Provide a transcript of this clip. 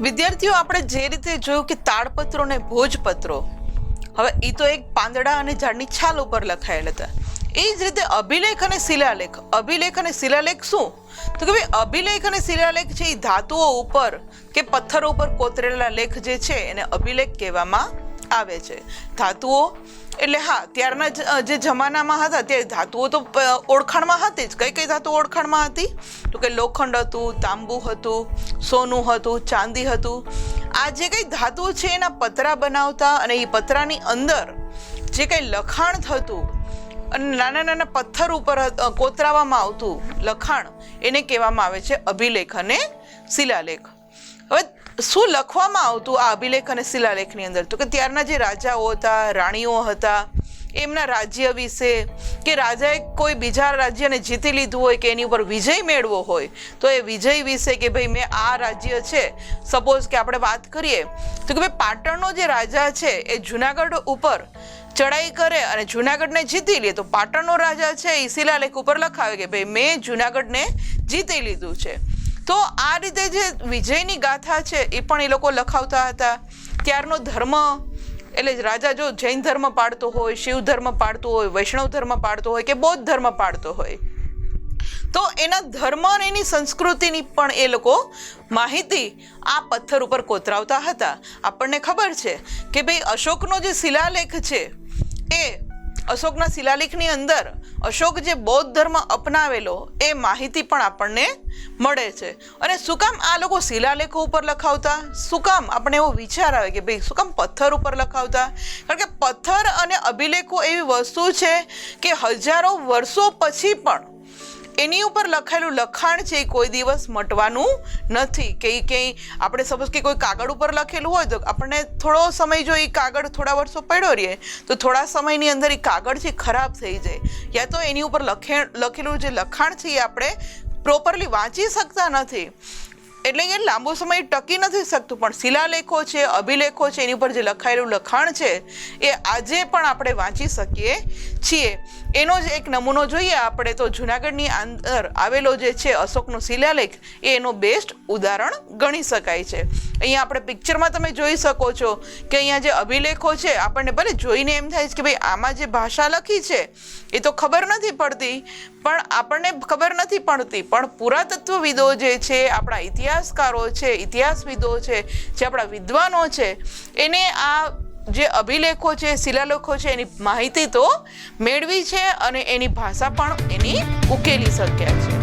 વિદ્યાર્થીઓ, આપણે જે રીતે જોયું કે તાડપત્રો ને ભોજપત્રો, હવે એ તો એક પાંદડા અને ઝાડની છાલ ઉપર લખાયેલ હતા. એ જ રીતે અભિલેખ અને શિલાલેખ. અભિલેખ અને શિલાલેખ શું? તો કે ભાઈ અભિલેખ અને શિલાલેખ છે એ ધાતુઓ ઉપર કે પથ્થરો ઉપર કોતરેલા લેખ જે છે એને અભિલેખ કહેવામાં આવે છે. ધાતુઓ એટલે હા, ત્યારના જે જમાનામાં હતા ત્યારે ધાતુઓ તો ઓળખાણમાં હતી જ. કઈ કઈ ધાતુઓ ઓળખાણમાં હતી? તો કે લોખંડ હતું, તાંબુ હતું, સોનું હતું, ચાંદી હતું. આ જે કઈ ધાતુઓ છે એના પતરા બનાવતા અને એ પતરાની અંદર જે કઈ લખાણ થતું અને નાના નાના પથ્થર ઉપર કોતરાવામાં આવતું લખાણ, એને કહેવામાં આવે છે અભિલેખ અને શિલાલેખ. હવે શું લખવામાં આવતું આ અભિલેખ અને શિલાલેખની અંદર? તો કે ત્યારના જે રાજાઓ હતા, રાણીઓ હતા, એમના રાજ્ય વિશે, કે રાજાએ કોઈ બીજા રાજ્યને જીતી લીધું હોય કે એની ઉપર વિજય મેળવો હોય તો એ વિજય વિશે, કે ભાઈ મેં આ રાજ્ય છે, સપોઝ કે આપણે વાત કરીએ તો કે ભાઈ પાટણનો જે રાજા છે એ જુનાગઢ ઉપર ચડાઈ કરે અને જુનાગઢને જીતી લે તો પાટણનો રાજા છે એ શિલાલેખ ઉપર લખાવે કે ભાઈ મેં જુનાગઢને જીતી લીધું છે. તો આ રીતે જે વિજયની ગાથા છે એ પણ એ લોકો લખાવતા હતા. ત્યારનો ધર્મ એટલે રાજા જો જૈન ધર્મ પાળતો હોય, શિવ ધર્મ પાળતો હોય, વૈષ્ણવ ધર્મ પાળતો હોય કે બૌદ્ધ ધર્મ પાળતો હોય તો એના ધર્મ અને એની સંસ્કૃતિની પણ એ લોકો માહિતી આ પથ્થર ઉપર કોતરાવતા હતા. આપણને ખબર છે કે ભાઈ અશોકનો જે શિલાલેખ છે એ અશોકના શિલાલેખની અંદર અશોક જે બૌદ્ધ ધર્મ અપનાવેલો એ માહિતી પણ આપણને મળે છે. અને શું કામ આ લોકો શિલાલેખો ઉપર લખાવતા? શું કામ? આપણને એવો વિચાર આવે કે ભાઈ શું કામ પથ્થર ઉપર લખાવતા? કારણ કે પથ્થર અને અભિલેખો એવી વસ્તુ છે કે હજારો વર્ષો પછી પણ એની ઉપર લખાયેલું લખાણ છે એ કોઈ દિવસ મટવાનું નથી. કે ક્યાંય આપણે સપોઝ કે કોઈ કાગળ ઉપર લખેલું હોય તો આપણને થોડો સમય જો એ કાગળ થોડા વર્ષો પડ્યો રહે તો થોડા સમયની અંદર એ કાગળ છે ખરાબ થઈ જાય, યા તો એની ઉપર લખેલું જે લખાણ છે એ આપણે પ્રોપરલી વાંચી શકતા નથી, એટલે કે લાંબો સમય ટકી નથી શકતું. પણ શિલાલેખો છે, અભિલેખો છે, એની ઉપર જે લખાયેલું લખાણ છે એ આજે પણ આપણે વાંચી શકીએ છીએ. એનો જ એક નમૂનો જોઈએ આપણે તો જુનાગઢની અંદર આવેલો જે છે અશોકનો શિલાલેખ એ એનો બેસ્ટ ઉદાહરણ ગણી શકાય છે. અહીંયા આપણે પિક્ચરમાં તમે જોઈ શકો છો કે અહીંયા જે અભિલેખો છે આપણને ભલે જોઈને એમ થાય છે કે ભાઈ આમાં જે ભાષા લખી છે એ તો ખબર નથી પડતી, પણ આપણને ખબર નથી પડતી, પણ પુરાતત્વવિદો જે છે, આપણા ઇતિહાસકારો છે, ઇતિહાસવિદો છે, જે આપણા વિદ્વાનો છે, એને આ જે અભિલેખો છે, શિલાલેખો છે એની માહિતી તો મેળવી છે અને એની ભાષા પણ એની ઉકેલી શક્યા છે.